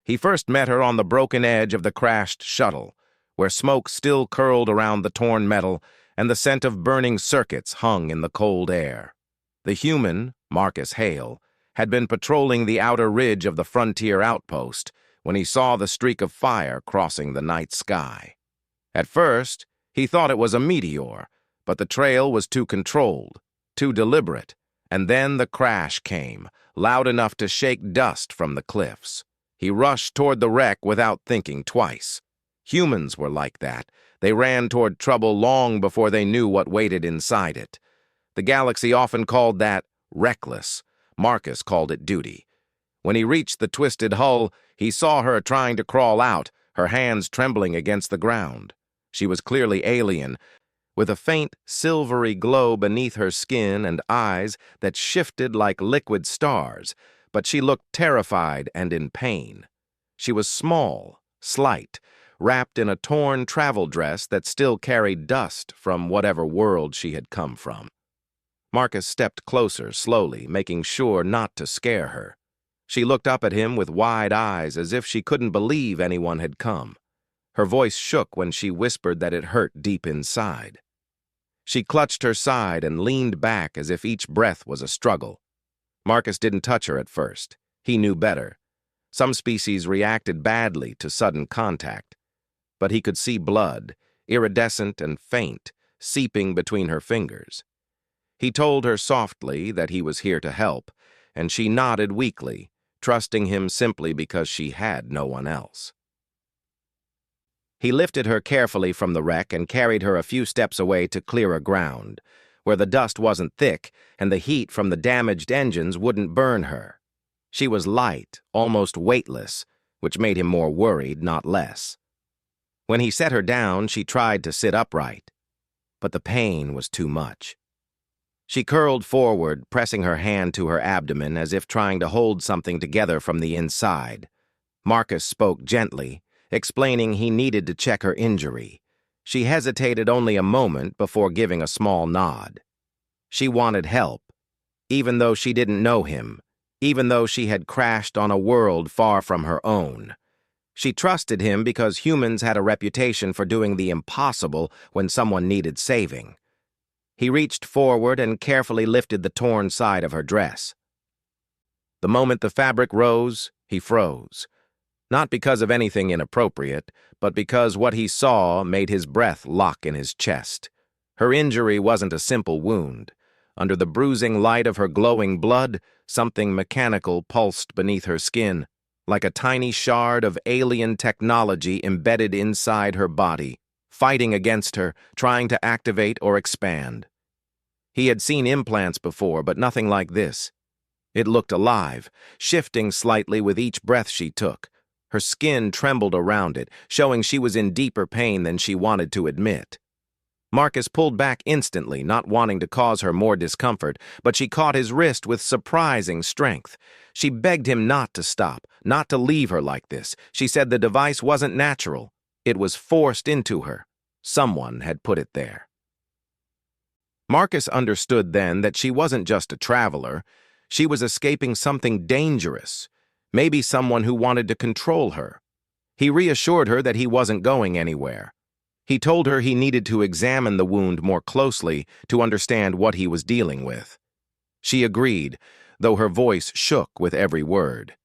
He first met her on the broken edge of the crashed shuttle, where smoke still curled around the torn metal and the scent of burning circuits hung in the cold air. The human, Marcus Hale, had been patrolling the outer ridge of the frontier outpost when he saw the streak of fire crossing the night sky. At first, he thought it was a meteor, but the trail was too controlled, too deliberate, and then the crash came, loud enough to shake dust from the cliffs. He rushed toward the wreck without thinking twice. Humans were like that. They ran toward trouble long before they knew what waited inside it. The galaxy often called that reckless. Marcus called it duty. When he reached the twisted hull, he saw her trying to crawl out, her hands trembling against the ground. She was clearly alien, with a faint, silvery glow beneath her skin and eyes that shifted like liquid stars, but she looked terrified and in pain. She was small, slight, wrapped in a torn travel dress that still carried dust from whatever world she had come from. Marcus stepped closer, slowly, making sure not to scare her. She looked up at him with wide eyes as if she couldn't believe anyone had come. Her voice shook when she whispered that it hurt deep inside. She clutched her side and leaned back as if each breath was a struggle. Marcus didn't touch her at first. He knew better. Some species reacted badly to sudden contact. But he could see blood, iridescent and faint, seeping between her fingers. He told her softly that he was here to help, and she nodded weakly, trusting him simply because she had no one else. He lifted her carefully from the wreck and carried her a few steps away to clearer ground, where the dust wasn't thick and the heat from the damaged engines wouldn't burn her. She was light, almost weightless, which made him more worried, not less. When he set her down, she tried to sit upright, but the pain was too much. She curled forward, pressing her hand to her abdomen as if trying to hold something together from the inside. Marcus spoke gently, explaining he needed to check her injury. She hesitated only a moment before giving a small nod. She wanted help, even though she didn't know him, even though she had crashed on a world far from her own. She trusted him because humans had a reputation for doing the impossible when someone needed saving. He reached forward and carefully lifted the torn side of her dress. The moment the fabric rose, he froze. Not because of anything inappropriate, but because what he saw made his breath lock in his chest. Her injury wasn't a simple wound. Under the bruising light of her glowing blood, something mechanical pulsed beneath her skin, like a tiny shard of alien technology embedded inside her body, fighting against her, trying to activate or expand. He had seen implants before, but nothing like this. It looked alive, shifting slightly with each breath she took. Her skin trembled around it, showing she was in deeper pain than she wanted to admit. Marcus pulled back instantly, not wanting to cause her more discomfort, but she caught his wrist with surprising strength. She begged him not to stop, not to leave her like this. She said the device wasn't natural. It was forced into her. Someone had put it there. Marcus understood then that she wasn't just a traveler. She was escaping something dangerous, maybe someone who wanted to control her. He reassured her that he wasn't going anywhere. He told her he needed to examine the wound more closely to understand what he was dealing with. She agreed, though her voice shook with every word.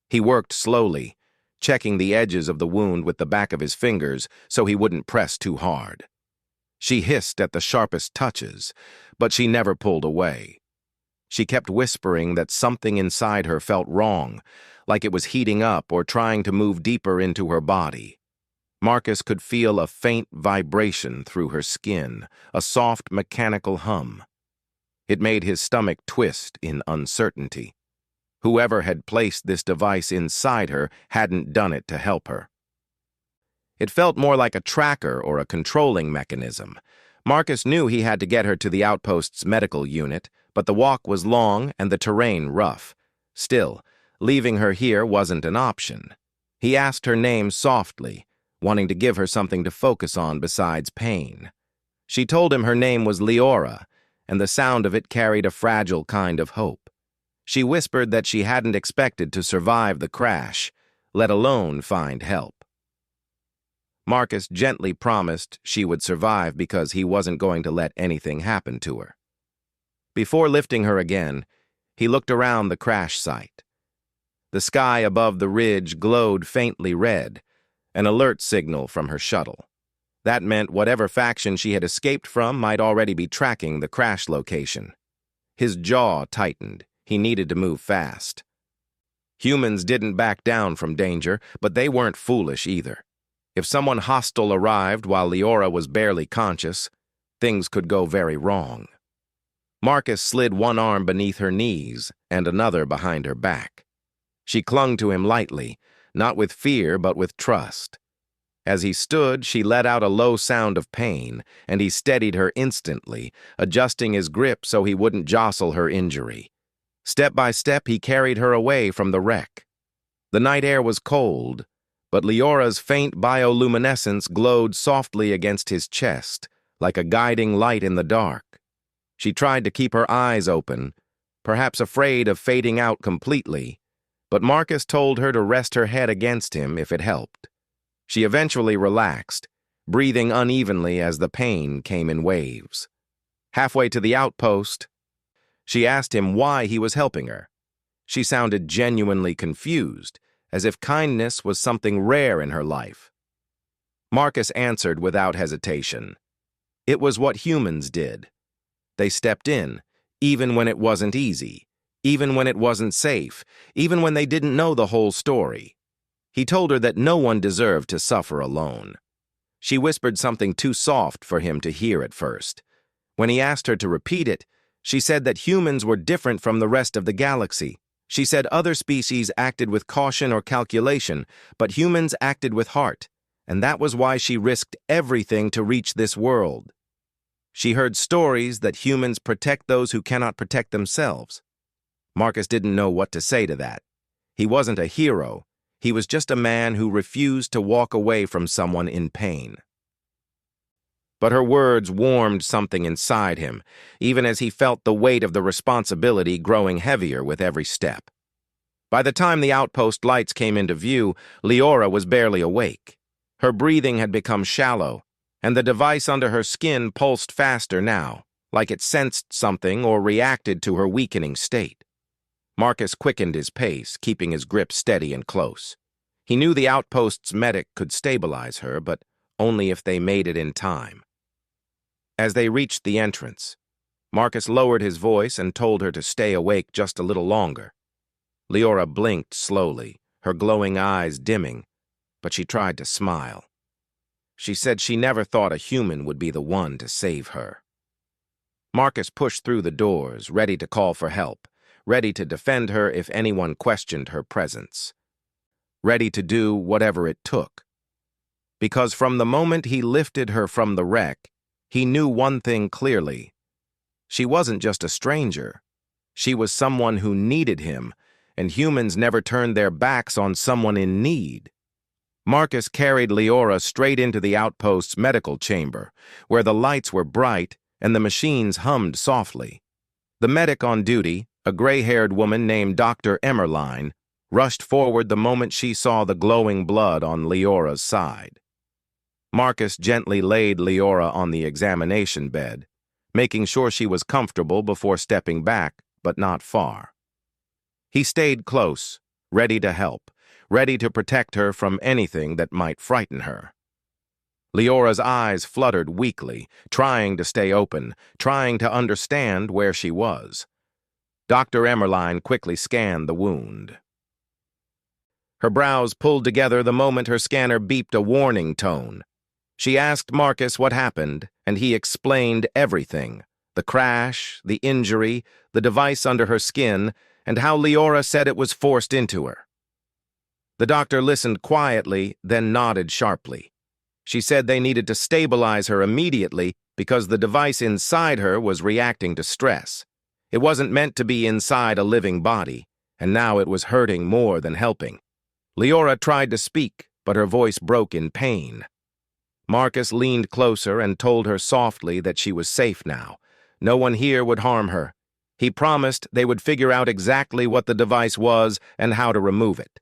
He worked slowly, checking the edges of the wound with the back of his fingers so he wouldn't press too hard. She hissed at the sharpest touches, but she never pulled away. She kept whispering that something inside her felt wrong, like it was heating up or trying to move deeper into her body. Marcus could feel a faint vibration through her skin, a soft mechanical hum. It made his stomach twist in uncertainty. Whoever had placed this device inside her hadn't done it to help her. It felt more like a tracker or a controlling mechanism. Marcus knew he had to get her to the outpost's medical unit, but the walk was long and the terrain rough. Still, leaving her here wasn't an option. He asked her name softly, wanting to give her something to focus on besides pain. She told him her name was Leora, and the sound of it carried a fragile kind of hope. She whispered that she hadn't expected to survive the crash. let alone find help. Marcus gently promised she would survive because he wasn't going to let anything happen to her. Before lifting her again, he looked around the crash site. The sky above the ridge glowed faintly red, an alert signal from her shuttle. That meant whatever faction she had escaped from might already be tracking the crash location. His jaw tightened. He needed to move fast. Humans didn't back down from danger, but they weren't foolish either. If someone hostile arrived while Leora was barely conscious, things could go very wrong. Marcus slid one arm beneath her knees and another behind her back. She clung to him lightly, not with fear but with trust. As he stood, she let out a low sound of pain, and he steadied her instantly, adjusting his grip so he wouldn't jostle her injury. Step by step, he carried her away from the wreck. The night air was cold, but Leora's faint bioluminescence glowed softly against his chest, like a guiding light in the dark. She tried to keep her eyes open, perhaps afraid of fading out completely, but Marcus told her to rest her head against him if it helped. She eventually relaxed, breathing unevenly as the pain came in waves. Halfway to the outpost, she asked him why he was helping her. She sounded genuinely confused, as if kindness was something rare in her life. Marcus answered without hesitation. It was what humans did. They stepped in, even when it wasn't easy, even when it wasn't safe, even when they didn't know the whole story. He told her that no one deserved to suffer alone. She whispered something too soft for him to hear at first. When he asked her to repeat it, she said that humans were different from the rest of the galaxy. She said other species acted with caution or calculation, but humans acted with heart, and that was why she risked everything to reach this world. She heard stories that humans protect those who cannot protect themselves. Marcus didn't know what to say to that. He wasn't a hero. He was just a man who refused to walk away from someone in pain. But her words warmed something inside him, even as he felt the weight of the responsibility growing heavier with every step. By the time the outpost lights came into view, Leora was barely awake. Her breathing had become shallow, and the device under her skin pulsed faster now, like it sensed something or reacted to her weakening state. Marcus quickened his pace, keeping his grip steady and close. He knew the outpost's medic could stabilize her, but only if they made it in time. As they reached the entrance, Marcus lowered his voice and told her to stay awake just a little longer. Leora blinked slowly, her glowing eyes dimming, but she tried to smile. She said she never thought a human would be the one to save her. Marcus pushed through the doors, ready to call for help, ready to defend her if anyone questioned her presence, ready to do whatever it took. Because from the moment he lifted her from the wreck, he knew one thing clearly. She wasn't just a stranger. She was someone who needed him, and humans never turned their backs on someone in need. Marcus carried Leora straight into the outpost's medical chamber, where the lights were bright and the machines hummed softly. The medic on duty, a gray-haired woman named Dr. Emmerlein, rushed forward the moment she saw the glowing blood on Leora's side. Marcus gently laid Leora on the examination bed, making sure she was comfortable before stepping back, but not far. He stayed close, ready to help, ready to protect her from anything that might frighten her. Leora's eyes fluttered weakly, trying to stay open, trying to understand where she was. Dr. Emmerlein quickly scanned the wound. Her brows pulled together the moment her scanner beeped a warning tone. She asked Marcus what happened, and he explained everything: the crash, the injury, the device under her skin, and how Leora said it was forced into her. The doctor listened quietly, then nodded sharply. She said they needed to stabilize her immediately because the device inside her was reacting to stress. It wasn't meant to be inside a living body, and now it was hurting more than helping. Leora tried to speak, but her voice broke in pain. Marcus leaned closer and told her softly that she was safe now. No one here would harm her. He promised they would figure out exactly what the device was and how to remove it.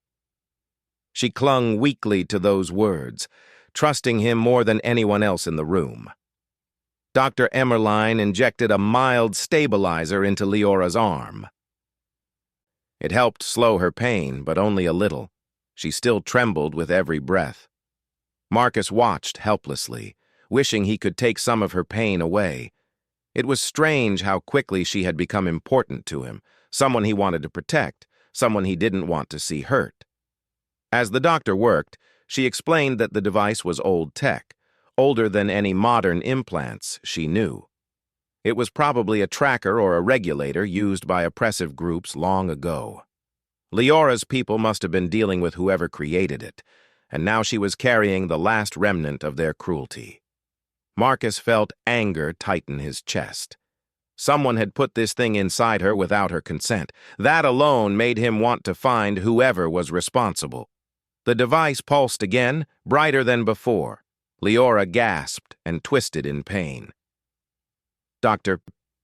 She clung weakly to those words, trusting him more than anyone else in the room. Dr. Emmerlein injected a mild stabilizer into Leora's arm. It helped slow her pain, but only a little. She still trembled with every breath. Marcus watched helplessly, wishing he could take some of her pain away. It was strange how quickly she had become important to him, someone he wanted to protect, someone he didn't want to see hurt. As the doctor worked, she explained that the device was old tech, older than any modern implants she knew. It was probably a tracker or a regulator used by oppressive groups long ago. Leora's people must have been dealing with whoever created it, and now she was carrying the last remnant of their cruelty. Marcus felt anger tighten his chest. Someone had put this thing inside her without her consent. That alone made him want to find whoever was responsible. The device pulsed again, brighter than before. Leora gasped and twisted in pain. Dr.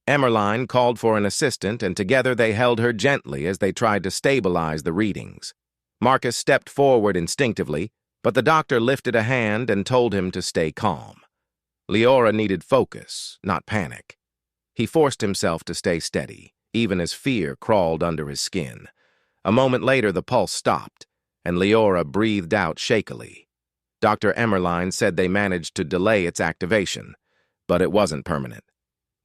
Emmerlein called for an assistant, and together they held her gently as they tried to stabilize the readings. Marcus stepped forward instinctively, but the doctor lifted a hand and told him to stay calm. Leora needed focus, not panic. He forced himself to stay steady, even as fear crawled under his skin. A moment later, the pulse stopped, and Leora breathed out shakily. Dr. Emmerlein said they managed to delay its activation, but it wasn't permanent.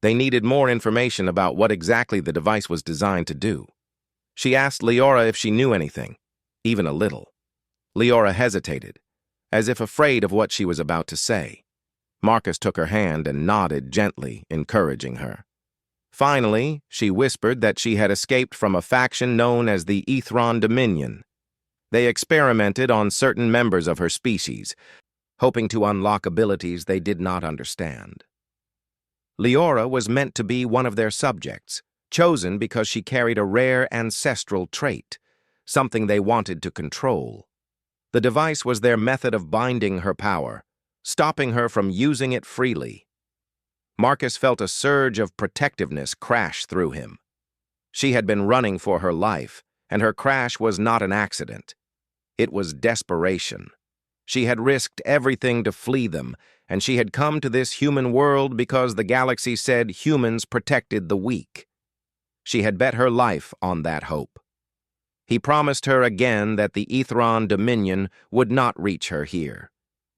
They needed more information about what exactly the device was designed to do. She asked Leora if she knew anything, even a little. Leora hesitated, as if afraid of what she was about to say. Marcus took her hand and nodded gently, encouraging her. Finally, she whispered that she had escaped from a faction known as the Ethron Dominion. They experimented on certain members of her species, hoping to unlock abilities they did not understand. Leora was meant to be one of their subjects, chosen because she carried a rare ancestral trait, something they wanted to control. The device was their method of binding her power, stopping her from using it freely. Marcus felt a surge of protectiveness crash through him. She had been running for her life, and her crash was not an accident. It was desperation. She had risked everything to flee them, and she had come to this human world because the galaxy said humans protected the weak. She had bet her life on that hope. He promised her again that the Ethron Dominion would not reach her here.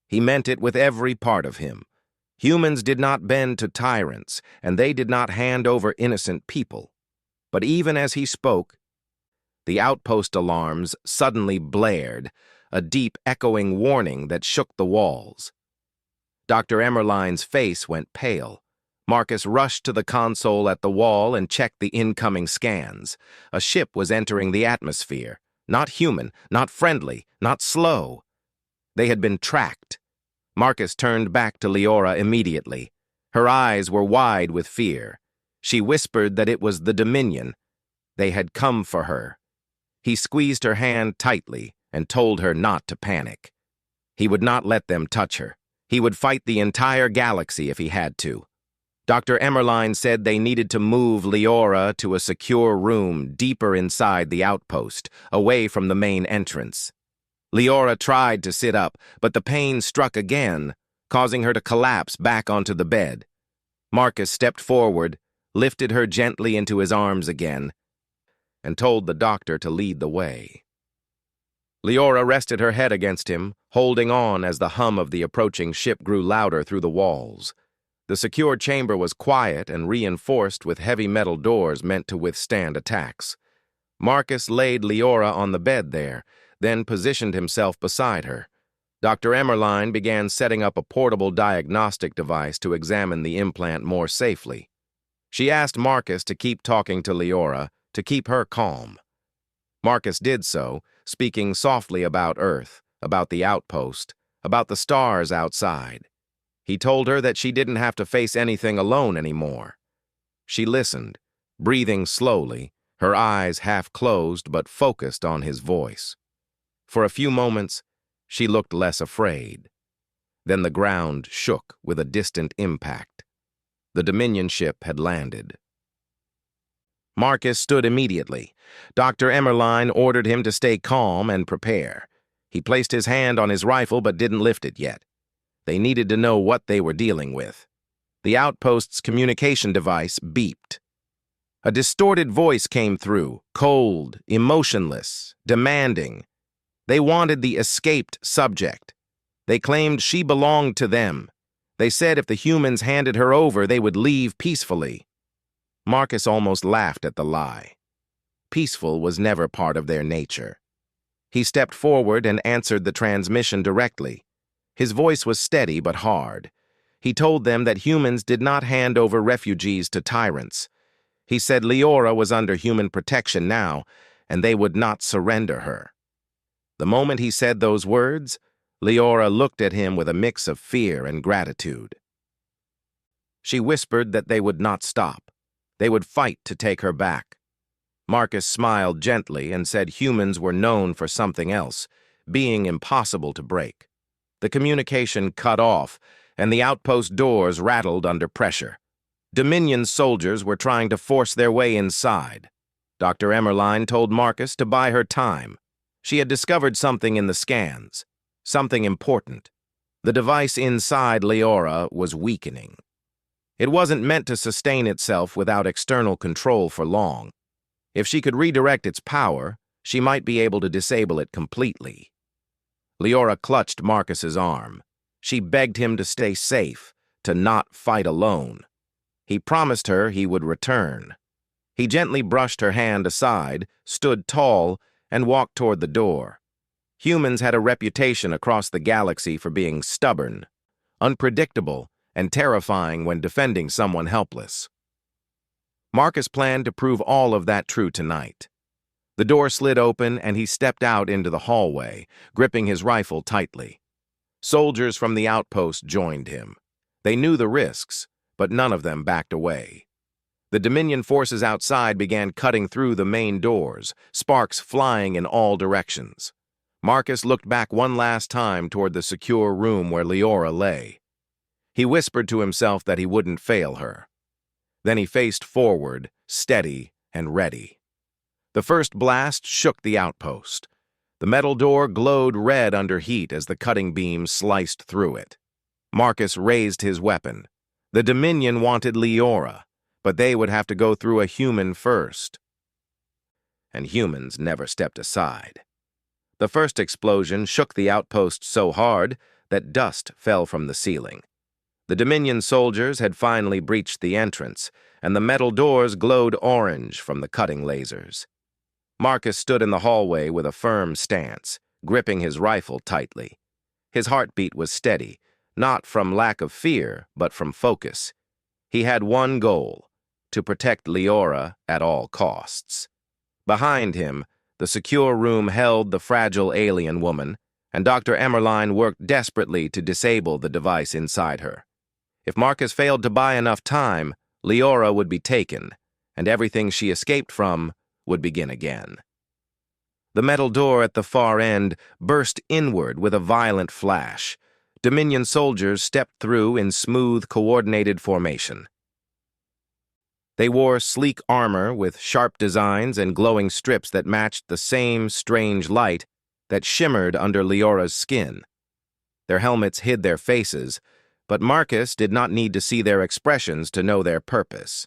He meant it with every part of him. Humans did not bend to tyrants, and they did not hand over innocent people. But even as he spoke, the outpost alarms suddenly blared, a deep, echoing warning that shook the walls. Dr. Emmerlein's face went pale. Marcus rushed to the console at the wall and checked the incoming scans. A ship was entering the atmosphere. Not human, not friendly, not slow. They had been tracked. Marcus turned back to Leora immediately. Her eyes were wide with fear. She whispered that it was the Dominion. They had come for her. He squeezed her hand tightly and told her not to panic. He would not let them touch her. He would fight the entire galaxy if he had to. Dr. Emmerlein said they needed to move Leora to a secure room deeper inside the outpost, away from the main entrance. Leora tried to sit up, but the pain struck again, causing her to collapse back onto the bed. Marcus stepped forward, lifted her gently into his arms again, and told the doctor to lead the way. Leora rested her head against him, holding on as the hum of the approaching ship grew louder through the walls. The secure chamber was quiet and reinforced with heavy metal doors meant to withstand attacks. Marcus laid Leora on the bed there, then positioned himself beside her. Dr. Emmerlein began setting up a portable diagnostic device to examine the implant more safely. She asked Marcus to keep talking to Leora, to keep her calm. Marcus did so, speaking softly about Earth, about the outpost, about the stars outside. He told her that she didn't have to face anything alone anymore. She listened, breathing slowly, her eyes half closed but focused on his voice. For a few moments, she looked less afraid. Then the ground shook with a distant impact. The Dominion ship had landed. Marcus stood immediately. Dr. Emmerlein ordered him to stay calm and prepare. He placed his hand on his rifle but didn't lift it yet. They needed to know what they were dealing with. The outpost's communication device beeped. A distorted voice came through, cold, emotionless, demanding. They wanted the escaped subject. They claimed she belonged to them. They said if the humans handed her over, they would leave peacefully. Marcus almost laughed at the lie. Peaceful was never part of their nature. He stepped forward and answered the transmission directly. His voice was steady but hard. He told them that humans did not hand over refugees to tyrants. He said Leora was under human protection now, and they would not surrender her. The moment he said those words, Leora looked at him with a mix of fear and gratitude. She whispered that they would not stop. They would fight to take her back. Marcus smiled gently and said humans were known for something else, being impossible to break. The communication cut off, and the outpost doors rattled under pressure. Dominion soldiers were trying to force their way inside. Dr. Emmerlein told Marcus to buy her time. She had discovered something in the scans, something important. The device inside Leora was weakening. It wasn't meant to sustain itself without external control for long. If she could redirect its power, she might be able to disable it completely. Leora clutched Marcus's arm. She begged him to stay safe, to not fight alone. He promised her he would return. He gently brushed her hand aside, stood tall, and walked toward the door. Humans had a reputation across the galaxy for being stubborn, unpredictable, and terrifying when defending someone helpless. Marcus planned to prove all of that true tonight. The door slid open and he stepped out into the hallway, gripping his rifle tightly. Soldiers from the outpost joined him. They knew the risks, but none of them backed away. The Dominion forces outside began cutting through the main doors, sparks flying in all directions. Marcus looked back one last time toward the secure room where Leora lay. He whispered to himself that he wouldn't fail her. Then he faced forward, steady and ready. The first blast shook the outpost. The metal door glowed red under heat as the cutting beam sliced through it. Marcus raised his weapon. The Dominion wanted Leora, but they would have to go through a human first. And humans never stepped aside. The first explosion shook the outpost so hard that dust fell from the ceiling. The Dominion soldiers had finally breached the entrance, and the metal doors glowed orange from the cutting lasers. Marcus stood in the hallway with a firm stance, gripping his rifle tightly. His heartbeat was steady, not from lack of fear, but from focus. He had one goal: to protect Leora at all costs. Behind him, the secure room held the fragile alien woman, and Dr. Emmerlein worked desperately to disable the device inside her. If Marcus failed to buy enough time, Leora would be taken, and everything she escaped from would begin again. The metal door at the far end burst inward with a violent flash. Dominion soldiers stepped through in smooth, coordinated formation. They wore sleek armor with sharp designs and glowing strips that matched the same strange light that shimmered under Leora's skin. Their helmets hid their faces, but Marcus did not need to see their expressions to know their purpose.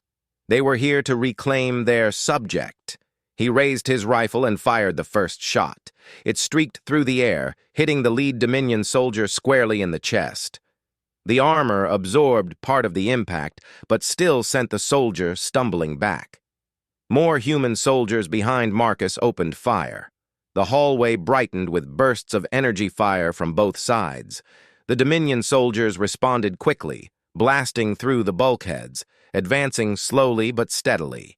They were here to reclaim their subject. He raised his rifle and fired the first shot. It streaked through the air, hitting the lead Dominion soldier squarely in the chest. The armor absorbed part of the impact, but still sent the soldier stumbling back. More human soldiers behind Marcus opened fire. The hallway brightened with bursts of energy fire from both sides. The Dominion soldiers responded quickly, blasting through the bulkheads, advancing slowly but steadily.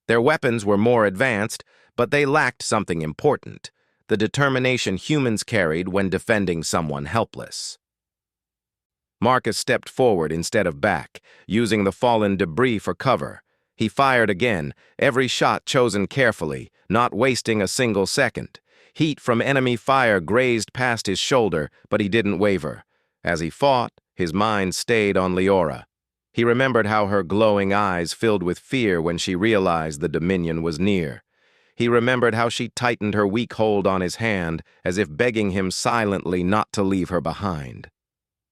Their weapons were more advanced, but they lacked something important: the determination humans carried when defending someone helpless. Marcus stepped forward instead of back, using the fallen debris for cover. He fired again, every shot chosen carefully, not wasting a single second. Heat from enemy fire grazed past his shoulder, but he didn't waver. As he fought, his mind stayed on Leora. He remembered how her glowing eyes filled with fear when she realized the Dominion was near. He remembered how she tightened her weak hold on his hand, as if begging him silently not to leave her behind.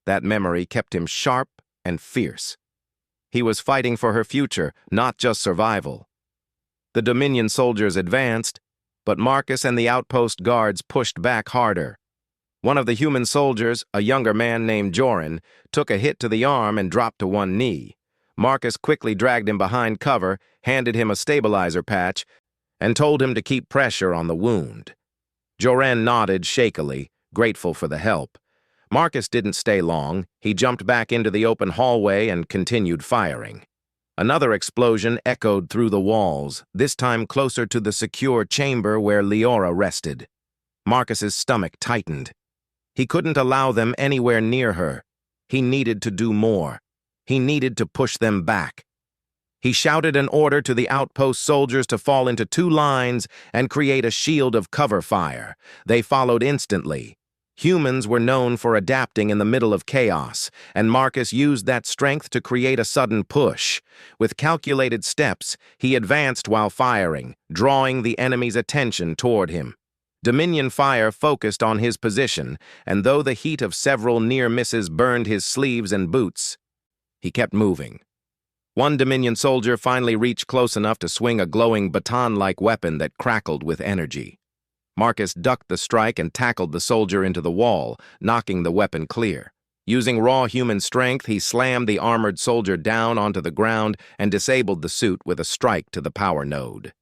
That memory kept him sharp and fierce. He was fighting for her future, not just survival. The Dominion soldiers advanced, but Marcus and the outpost guards pushed back harder. One of the human soldiers, a younger man named Joran, took a hit to the arm and dropped to one knee. Marcus quickly dragged him behind cover, handed him a stabilizer patch, and told him to keep pressure on the wound. Joran nodded shakily, grateful for the help. Marcus didn't stay long. He jumped back into the open hallway and continued firing. Another explosion echoed through the walls, this time closer to the secure chamber where Leora rested. Marcus's stomach tightened. He couldn't allow them anywhere near her. He needed to do more. He needed to push them back. He shouted an order to the outpost soldiers to fall into two lines and create a shield of cover fire. They followed instantly. Humans were known for adapting in the middle of chaos, and Marcus used that strength to create a sudden push. With calculated steps, he advanced while firing, drawing the enemy's attention toward him. Dominion fire focused on his position, and though the heat of several near misses burned his sleeves and boots, he kept moving. One Dominion soldier finally reached close enough to swing a glowing baton-like weapon that crackled with energy. Marcus ducked the strike and tackled the soldier into the wall, knocking the weapon clear. Using raw human strength, he slammed the armored soldier down onto the ground and disabled the suit with a strike to the power node.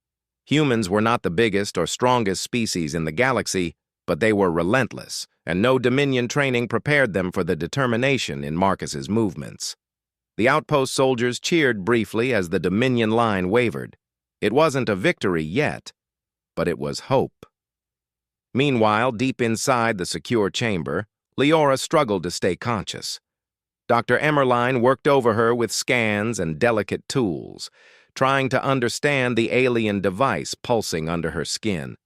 Humans were not the biggest or strongest species in the galaxy, but they were relentless, and no Dominion training prepared them for the determination in Marcus's movements. The outpost soldiers cheered briefly as the Dominion line wavered. It wasn't a victory yet, but it was hope. Meanwhile, deep inside the secure chamber, Leora struggled to stay conscious. Dr. Emmerlein worked over her with scans and delicate tools, trying to understand the alien device pulsing under her skin.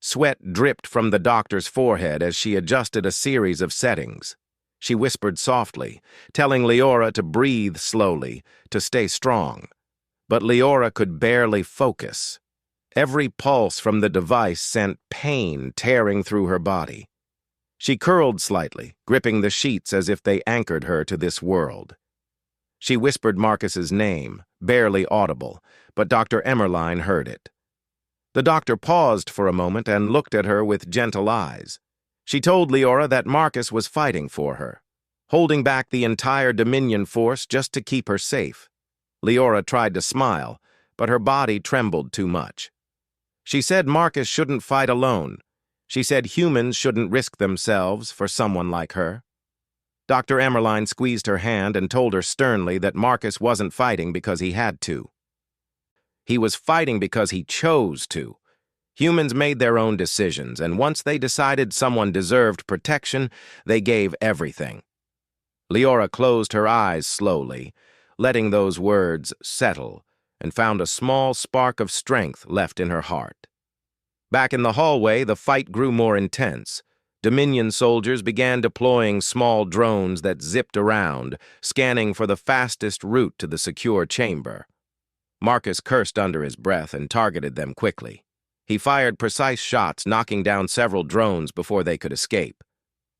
Sweat dripped from the doctor's forehead as she adjusted a series of settings. She whispered softly, telling Leora to breathe slowly, to stay strong. But Leora could barely focus. Every pulse from the device sent pain tearing through her body. She curled slightly, gripping the sheets as if they anchored her to this world. She whispered Marcus's name, barely audible, but Dr. Emmerlein heard it. The doctor paused for a moment and looked at her with gentle eyes. She told Leora that Marcus was fighting for her, holding back the entire Dominion force just to keep her safe. Leora tried to smile, but her body trembled too much. She said Marcus shouldn't fight alone. She said humans shouldn't risk themselves for someone like her. Dr. Emmerlein squeezed her hand and told her sternly that Marcus wasn't fighting because he had to. He was fighting because he chose to. Humans made their own decisions, and once they decided someone deserved protection, they gave everything. Leora closed her eyes slowly, letting those words settle, and found a small spark of strength left in her heart. Back in the hallway, the fight grew more intense. Dominion soldiers began deploying small drones that zipped around, scanning for the fastest route to the secure chamber. Marcus cursed under his breath and targeted them quickly. He fired precise shots, knocking down several drones before they could escape.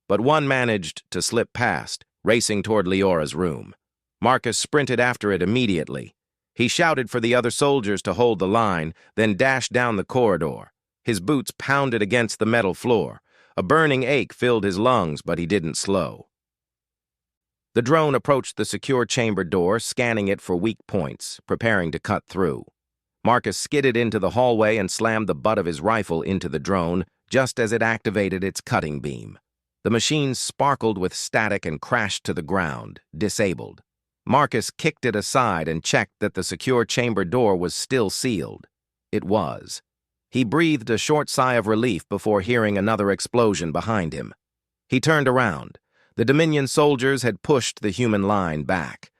But one managed to slip past, racing toward Leora's room. Marcus sprinted after it immediately. He shouted for the other soldiers to hold the line, then dashed down the corridor. His boots pounded against the metal floor. A burning ache filled his lungs, but he didn't slow. The drone approached the secure chamber door, scanning it for weak points, preparing to cut through. Marcus skidded into the hallway and slammed the butt of his rifle into the drone, just as it activated its cutting beam. The machine sparkled with static and crashed to the ground, disabled. Marcus kicked it aside and checked that the secure chamber door was still sealed. It was. He breathed a short sigh of relief before hearing another explosion behind him. He turned around. The Dominion soldiers had pushed the human line back.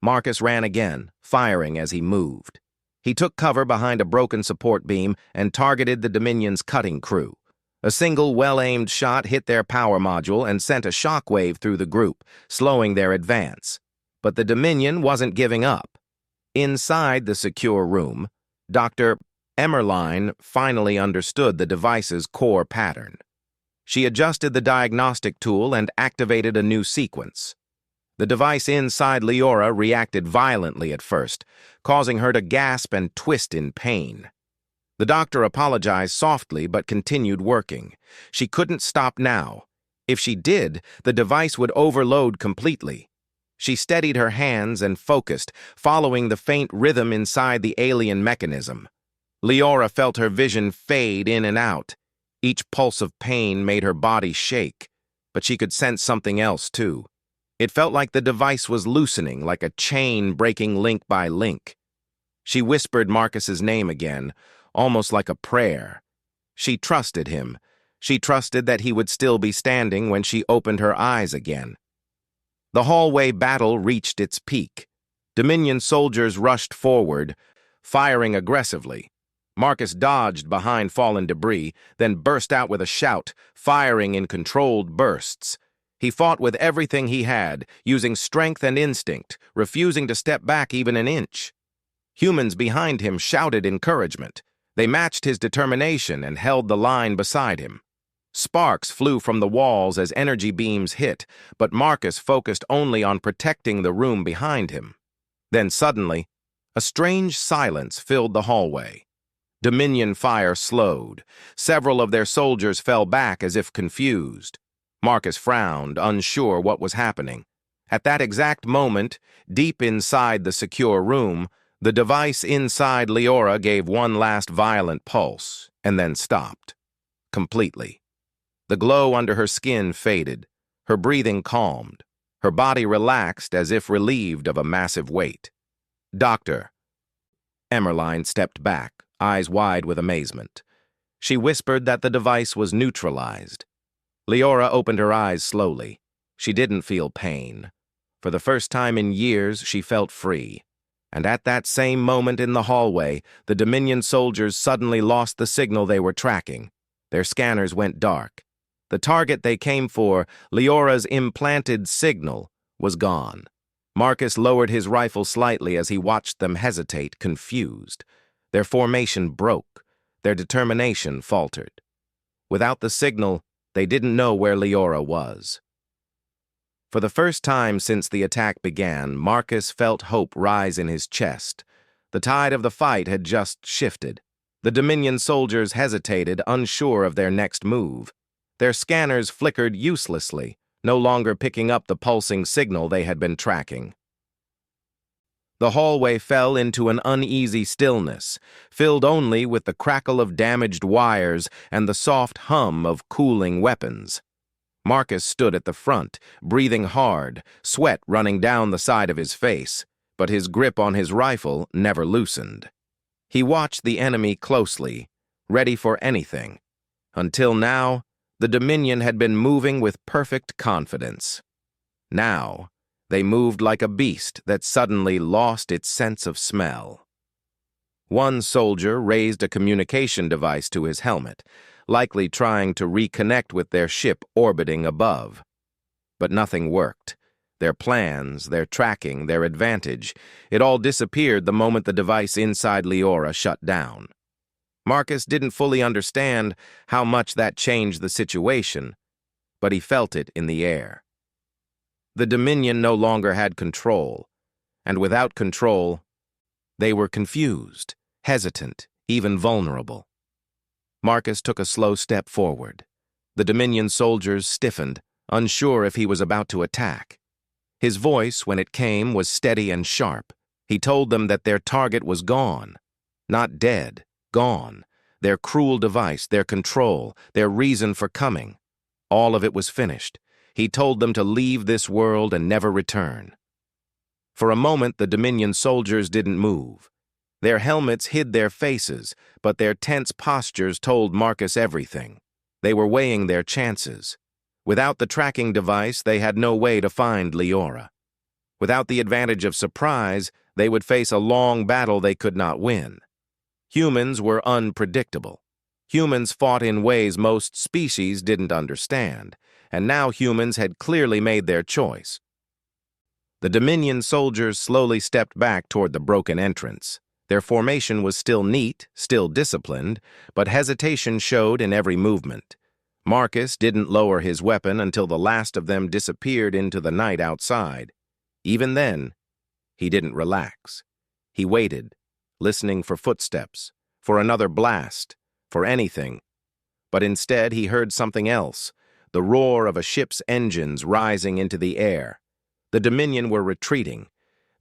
Marcus ran again, firing as he moved. He took cover behind a broken support beam and targeted the Dominion's cutting crew. A single well-aimed shot hit their power module and sent a shockwave through the group, slowing their advance. But the Dominion wasn't giving up. Inside the secure room, Dr. Emmeline finally understood the device's core pattern. She adjusted the diagnostic tool and activated a new sequence. The device inside Leora reacted violently at first, causing her to gasp and twist in pain. The doctor apologized softly but continued working. She couldn't stop now. If she did, the device would overload completely. She steadied her hands and focused, following the faint rhythm inside the alien mechanism. Leora felt her vision fade in and out. Each pulse of pain made her body shake, but she could sense something else too. It felt like the device was loosening, like a chain breaking link by link. She whispered Marcus's name again, almost like a prayer. She trusted him. She trusted that he would still be standing when she opened her eyes again. The hallway battle reached its peak. Dominion soldiers rushed forward, firing aggressively. Marcus dodged behind fallen debris, then burst out with a shout, firing in controlled bursts. He fought with everything he had, using strength and instinct, refusing to step back even an inch. Humans behind him shouted encouragement. They matched his determination and held the line beside him. Sparks flew from the walls as energy beams hit, but Marcus focused only on protecting the room behind him. Then suddenly, a strange silence filled the hallway. Dominion fire slowed. Several of their soldiers fell back as if confused. Marcus frowned, unsure what was happening. At that exact moment, deep inside the secure room, the device inside Leora gave one last violent pulse, and then stopped. Completely. The glow under her skin faded. Her breathing calmed. Her body relaxed as if relieved of a massive weight. "Doctor." Emmeline stepped back, eyes wide with amazement. She whispered that the device was neutralized. Leora opened her eyes slowly. She didn't feel pain. For the first time in years, she felt free. And at that same moment in the hallway, the Dominion soldiers suddenly lost the signal they were tracking. Their scanners went dark. The target they came for, Leora's implanted signal, was gone. Marcus lowered his rifle slightly as he watched them hesitate, confused. Their formation broke. Their determination faltered. Without the signal, they didn't know where Leora was. For the first time since the attack began, Marcus felt hope rise in his chest. The tide of the fight had just shifted. The Dominion soldiers hesitated, unsure of their next move. Their scanners flickered uselessly, no longer picking up the pulsing signal they had been tracking. The hallway fell into an uneasy stillness, filled only with the crackle of damaged wires and the soft hum of cooling weapons. Marcus stood at the front, breathing hard, sweat running down the side of his face, but his grip on his rifle never loosened. He watched the enemy closely, ready for anything. Until now, the Dominion had been moving with perfect confidence. Now, they moved like a beast that suddenly lost its sense of smell. One soldier raised a communication device to his helmet, likely trying to reconnect with their ship orbiting above. But nothing worked. Their plans, their tracking, their advantage, it all disappeared the moment the device inside Leora shut down. Marcus didn't fully understand how much that changed the situation, but he felt it in the air. The Dominion no longer had control, and without control, they were confused, hesitant, even vulnerable. Marcus took a slow step forward. The Dominion soldiers stiffened, unsure if he was about to attack. His voice, when it came, was steady and sharp. He told them that their target was gone. Not dead, gone. Their cruel device, their control, their reason for coming. All of it was finished. He told them to leave this world and never return. For a moment, the Dominion soldiers didn't move. Their helmets hid their faces, but their tense postures told Marcus everything. They were weighing their chances. Without the tracking device, they had no way to find Leora. Without the advantage of surprise, they would face a long battle they could not win. Humans were unpredictable. Humans fought in ways most species didn't understand, and now humans had clearly made their choice. The Dominion soldiers slowly stepped back toward the broken entrance. Their formation was still neat, still disciplined, but hesitation showed in every movement. Marcus didn't lower his weapon until the last of them disappeared into the night outside. Even then, he didn't relax. He waited, listening for footsteps, for another blast, for anything. But instead, he heard something else, the roar of a ship's engines rising into the air. The Dominion were retreating.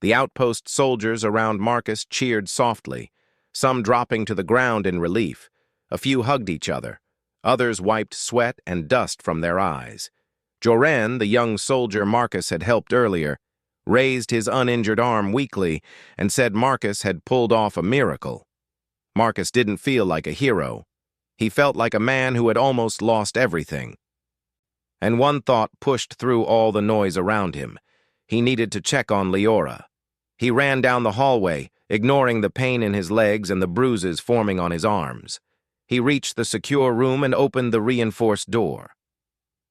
The outpost soldiers around Marcus cheered softly, some dropping to the ground in relief. A few hugged each other. Others wiped sweat and dust from their eyes. Joran, the young soldier Marcus had helped earlier, raised his uninjured arm weakly and said Marcus had pulled off a miracle. Marcus didn't feel like a hero. He felt like a man who had almost lost everything. And one thought pushed through all the noise around him. He needed to check on Leora. He ran down the hallway, ignoring the pain in his legs and the bruises forming on his arms. He reached the secure room and opened the reinforced door.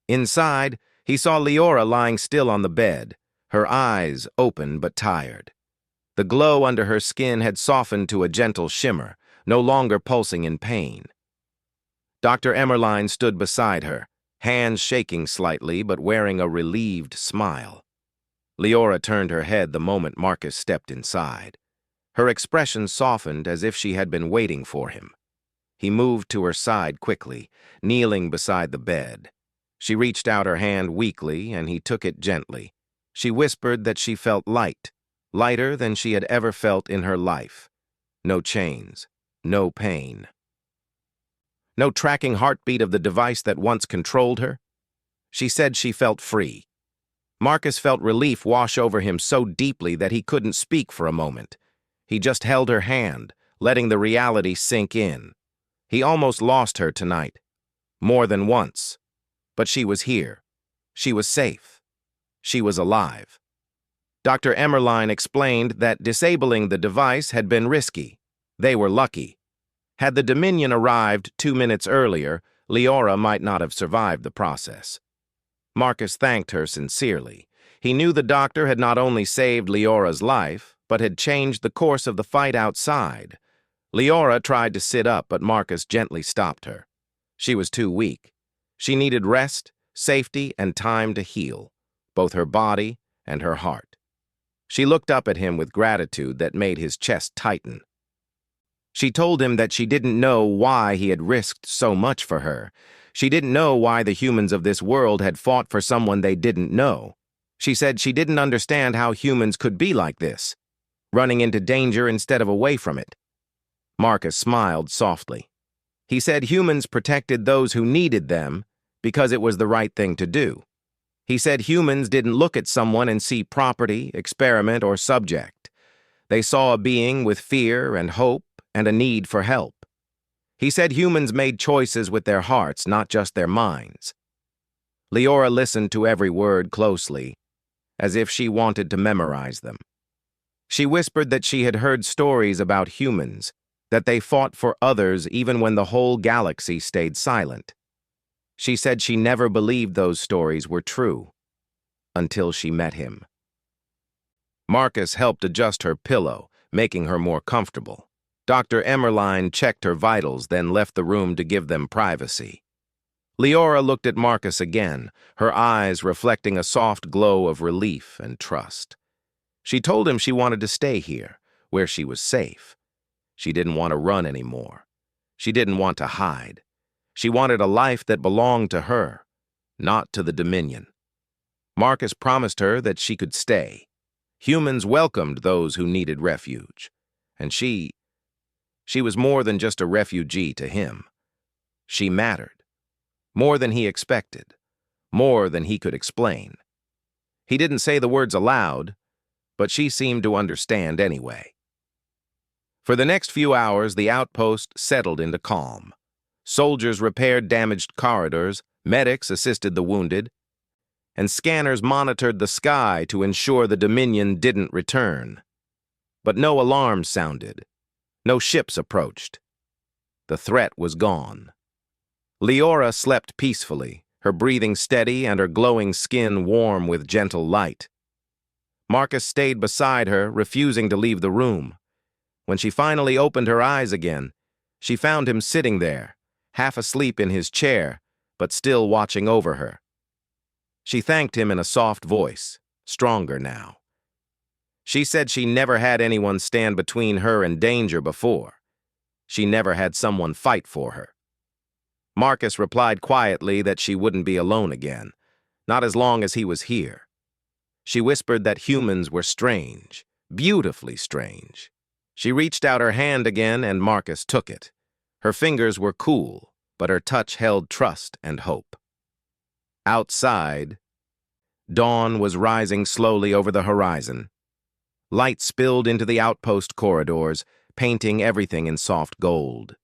Inside, he saw Leora lying still on the bed, her eyes open but tired. The glow under her skin had softened to a gentle shimmer, no longer pulsing in pain. Dr. Emmerlein stood beside her, hands shaking slightly but wearing a relieved smile. Leora turned her head the moment Marcus stepped inside. Her expression softened as if she had been waiting for him. He moved to her side quickly, kneeling beside the bed. She reached out her hand weakly, and he took it gently. She whispered that she felt light, lighter than she had ever felt in her life. No chains, no pain. No tracking heartbeat of the device that once controlled her. She said she felt free. Marcus felt relief wash over him so deeply that he couldn't speak for a moment. He just held her hand, letting the reality sink in. He almost lost her tonight. More than once. But she was here. She was safe. She was alive. Dr. Emmerlein explained that disabling the device had been risky. They were lucky. Had the Dominion arrived 2 minutes earlier, Leora might not have survived the process. Marcus thanked her sincerely. He knew the doctor had not only saved Leora's life, but had changed the course of the fight outside. Leora tried to sit up, but Marcus gently stopped her. She was too weak. She needed rest, safety, and time to heal, both her body and her heart. She looked up at him with gratitude that made his chest tighten. She told him that she didn't know why he had risked so much for her. She didn't know why the humans of this world had fought for someone they didn't know. She said she didn't understand how humans could be like this, running into danger instead of away from it. Marcus smiled softly. He said humans protected those who needed them because it was the right thing to do. He said humans didn't look at someone and see property, experiment, or subject. They saw a being with fear and hope and a need for help. He said humans made choices with their hearts, not just their minds. Leora listened to every word closely, as if she wanted to memorize them. She whispered that she had heard stories about humans, that they fought for others even when the whole galaxy stayed silent. She said she never believed those stories were true, until she met him. Marcus helped adjust her pillow, making her more comfortable. Dr. Emmerlein checked her vitals, then left the room to give them privacy. Leora looked at Marcus again, her eyes reflecting a soft glow of relief and trust. She told him she wanted to stay here, where she was safe. She didn't want to run anymore. She didn't want to hide. She wanted a life that belonged to her, not to the Dominion. Marcus promised her that she could stay. Humans welcomed those who needed refuge, and she was more than just a refugee to him. She mattered. More than he expected. More than he could explain. He didn't say the words aloud, but she seemed to understand anyway. For the next few hours, the outpost settled into calm. Soldiers repaired damaged corridors, medics assisted the wounded, and scanners monitored the sky to ensure the Dominion didn't return. But no alarms sounded. No ships approached. The threat was gone. Leora slept peacefully, her breathing steady and her glowing skin warm with gentle light. Marcus stayed beside her, refusing to leave the room. When she finally opened her eyes again, she found him sitting there, half asleep in his chair, but still watching over her. She thanked him in a soft voice, stronger now. She said she never had anyone stand between her and danger before. She never had someone fight for her. Marcus replied quietly that she wouldn't be alone again, not as long as he was here. She whispered that humans were strange, beautifully strange. She reached out her hand again and Marcus took it. Her fingers were cool, but her touch held trust and hope. Outside, dawn was rising slowly over the horizon. Light spilled into the outpost corridors, painting everything in soft gold.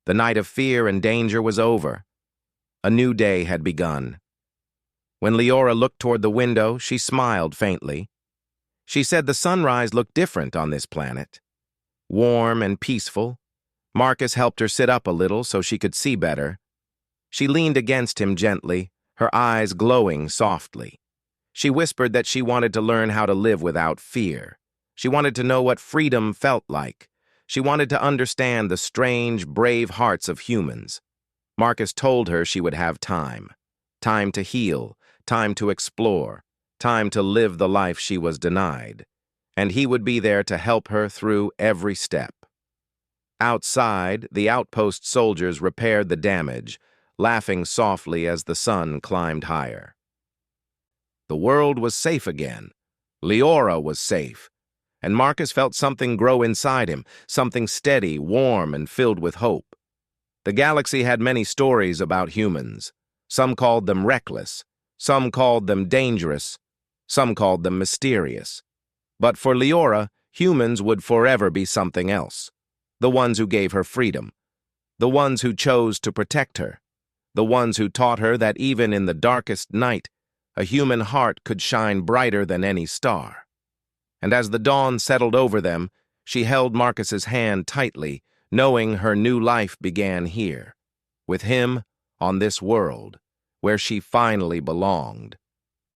The night of fear and danger was over. A new day had begun. When Leora looked toward the window, she smiled faintly. She said the sunrise looked different on this planet. Warm and peaceful. Marcus helped her sit up a little so she could see better. She leaned against him gently, her eyes glowing softly. She whispered that she wanted to learn how to live without fear. She wanted to know what freedom felt like. She wanted to understand the strange, brave hearts of humans. Marcus told her she would have time. Time to heal, time to explore, time to live the life she was denied. And he would be there to help her through every step. Outside, the outpost soldiers repaired the damage, laughing softly as the sun climbed higher. The world was safe again. Leora was safe. And Marcus felt something grow inside him, something steady, warm, and filled with hope. The galaxy had many stories about humans. Some called them reckless, some called them dangerous, some called them mysterious. But for Leora, humans would forever be something else. The ones who gave her freedom. The ones who chose to protect her. The ones who taught her that even in the darkest night, a human heart could shine brighter than any star. And as the dawn settled over them, she held Marcus's hand tightly, knowing her new life began here, with him on this world, where she finally belonged.